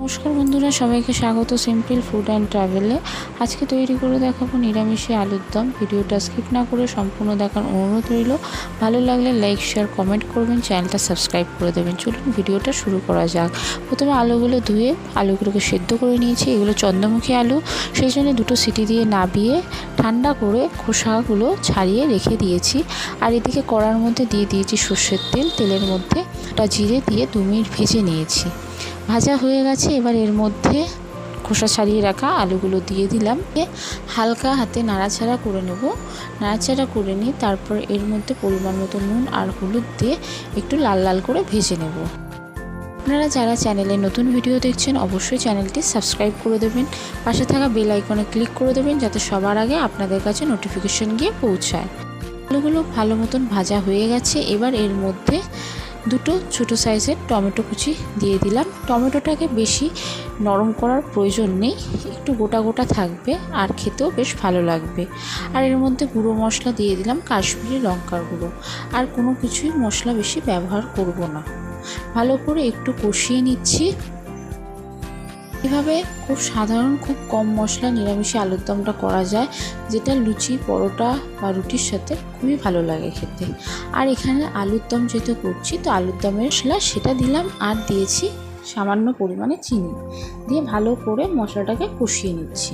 নমস্কার বন্ধুরা, সবাইকে স্বাগত সিম্পল ফুড অ্যান্ড ট্রাভেলে। আজকে তৈরি করে দেখাবো নিরামিষে আলুর দম। ভিডিওটা স্কিপ না করে সম্পূর্ণ দেখার অনুরোধ রইল। ভালো লাগলে লাইক শেয়ার কমেন্ট করবেন, চ্যানেলটা সাবস্ক্রাইব করে দেবেন। চলুন ভিডিওটা শুরু করা যাক। প্রথমে আলুগুলো ধুয়ে আলুগুলোকে সেদ্ধ করে নিয়েছি। এগুলো চন্দ্রমুখী আলু, সেই জন্য 2টো সিটি দিয়ে নাবিয়ে ঠান্ডা করে খোসাগুলো ছাড়িয়ে রেখে দিয়েছি। আর এদিকে কড়ার মধ্যে দিয়ে দিয়েছি সর্ষের তেল। তেলের মধ্যে জিরে দিয়ে 2 মিনিট ভেজে নিয়েছি। ভাজা হয়ে গেছে। এবার এর মধ্যে খোসা ছাড়িয়ে রাখা আলুগুলো দিয়ে দিলাম। হালকা হাতে নাড়াচাড়া করে নেব। নাড়াচাড়া করে নিয়ে তারপর এর মধ্যে পরিমাণ মতো নুন আর হলুদ দিয়ে একটু লাল লাল করে ভেজে নেব। আপনারা যারা চ্যানেলে নতুন ভিডিও দেখছেন অবশ্যই চ্যানেলটি সাবস্ক্রাইব করে দেবেন। পাশে থাকা বেল আইকনে ক্লিক করে দেবেন যাতে সবার আগে আপনাদের কাছে নোটিফিকেশন গিয়ে পৌঁছায়। আলুগুলো ভালো মতন ভাজা হয়ে গেছে। এবার এর মধ্যে 2টো ছোটো সাইজের টমেটো কুচি দিয়ে দিলাম। টমেটোটাকে বেশি নরম করার প্রয়োজন নেই, একটু গোটা গোটা থাকবে আর খেতেও বেশ ভালো লাগবে। আর এর মধ্যে গুঁড়ো মশলা দিয়ে দিলাম কাশ্মীরি লঙ্কার গুঁড়ো। আর কোনো কিছুই মশলা বেশি ব্যবহার করব না। ভালো করে একটু কষিয়ে নিচ্ছি। এভাবে খুব সাধারণ, খুব কম মশলা নিরামিষে আলুর দমটা করা যায়, যেটা লুচি, পরোটা বা রুটির সাথে খুবই ভালো লাগে খেতে। আর এখানে আলুর দম যেহেতু করছি, তো আলুর দমের মশলা সেটা দিলাম আর দিয়েছি সামান্য পরিমাণে চিনি দিয়ে ভালো করে মশলাটাকে কষিয়ে নিচ্ছি।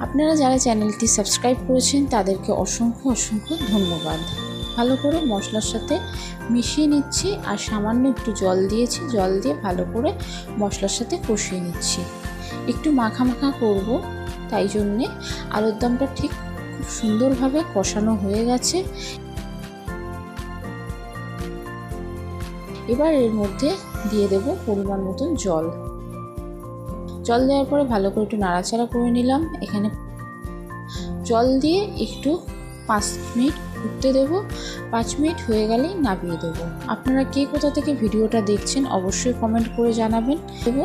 আপনারা যারা চ্যানেলটি সাবস্ক্রাইব করেছেন তাদেরকে অসংখ্য অসংখ্য ধন্যবাদ। ভালো করে মশলার সাথে মিশিয়ে নিচ্ছি আর সামান্য একটু জল দিয়েছি। জল দিয়ে ভালো করে মশলার সাথে কষিয়ে নিচ্ছি। একটু মাখা মাখা করব, তাই জন্যে আলুর দমটা ঠিক খুব সুন্দরভাবে কষানো হয়ে গেছে। এবার এর মধ্যে দিয়ে দেব পরিমাণ মতন জল। জল দেওয়ার পরে ভালো করে একটু নাড়াচাড়া করে নিলাম। এখানে জল দিয়ে একটু 5 মিনিট ফুটতে দেবো। 5 মিনিট হয়ে গেলেই নামিয়ে দেবো। আপনারা কে কোথা থেকে ভিডিওটা দেখছেন অবশ্যই কমেন্ট করে জানাবেন। দেবো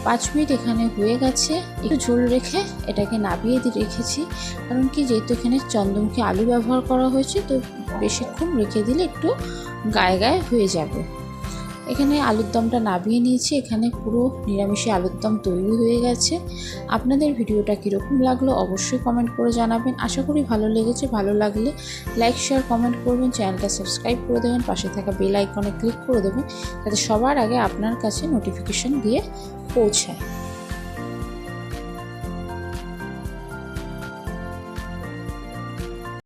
5 মিনিট এখানে হয়ে গেছে। একটু ঝোল রেখে এটাকে নামিয়ে রেখেছি, কারণ কি যেহেতু এখানে চন্দ্রমুখী আলু ব্যবহার করা হয়েছে, তো বেশিক্ষণ রেখে দিলে একটু গায়ে গায়ে হয়ে যাবে। এখানে আলুর দমটা নামিয়ে নিয়েছি। এখানে পুরো নিরামিষে আলুর দম তৈরি হয়ে গেছে। আপনাদের ভিডিওটা কীরকম লাগলো অবশ্যই কমেন্ট করে জানাবেন। আশা করি ভালো লেগেছে। ভালো লাগলে লাইক শেয়ার কমেন্ট করবেন, চ্যানেলটা সাবস্ক্রাইব করে দেবেন, পাশে থাকা বেল আইকনে ক্লিক করে দেবেন যাতে সবার আগে আপনার কাছে নোটিফিকেশন দিয়ে পৌঁছায়।